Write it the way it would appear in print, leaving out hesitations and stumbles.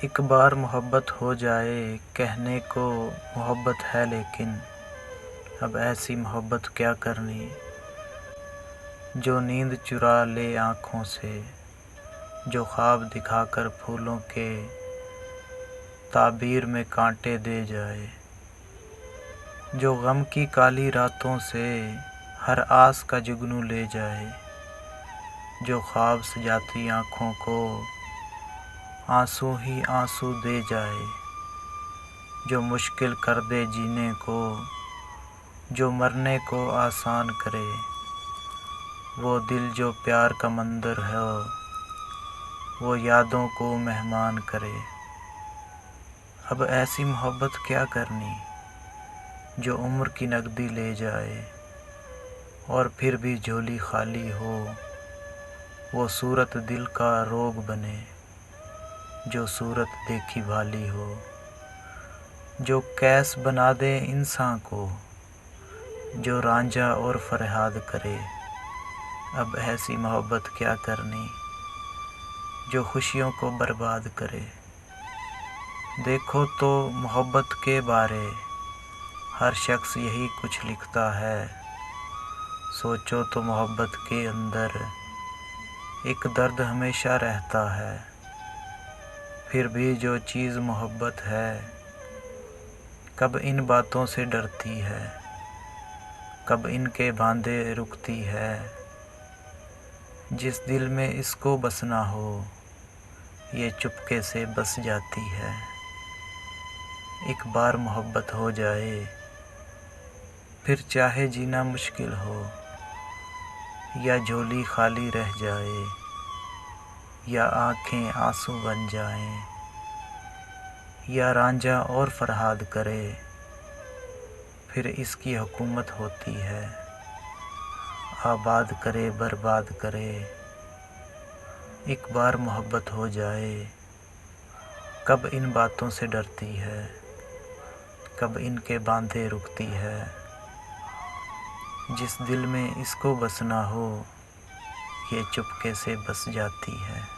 एक बार मोहब्बत हो जाए, कहने को मोहब्बत है लेकिन अब ऐसी मोहब्बत क्या करनी, जो नींद चुरा ले आँखों से, जो ख्वाब दिखाकर फूलों के ताबीर में कांटे दे जाए, जो गम की काली रातों से हर आस का जुगनू ले जाए, जो ख्वाब सजाती आँखों को आंसू ही आंसू दे जाए, जो मुश्किल कर दे जीने को, जो मरने को आसान करे, वो दिल जो प्यार का मंदिर है, वो यादों को मेहमान करे। अब ऐसी मोहब्बत क्या करनी, जो उम्र की नकदी ले जाए और फिर भी झोली खाली हो, वो सूरत दिल का रोग बने, जो सूरत देखी भाली हो, जो कैस बना दे इंसान को, जो रांझा और फरियाद करे। अब ऐसी मोहब्बत क्या करनी, जो खुशियों को बर्बाद करे। देखो तो मोहब्बत के बारे हर शख्स यही कुछ लिखता है, सोचो तो मोहब्बत के अंदर एक दर्द हमेशा रहता है। फिर भी जो चीज़ मोहब्बत है, कब इन बातों से डरती है, कब इनके बांधे रुकती है। जिस दिल में इसको बसना हो, ये चुपके से बस जाती है। एक बार मोहब्बत हो जाए, फिर चाहे जीना मुश्किल हो, या झोली खाली रह जाए, या आँखें आंसू बन जाएं, या रांझा और फरियाद करे, फिर इसकी हुकूमत होती है। आबाद करे बर्बाद करे। एक बार मोहब्बत हो जाए, कब इन बातों से डरती है, कब इनके बांधे रुकती है। जिस दिल में इसको बसना हो, ये चुपके से बस जाती है।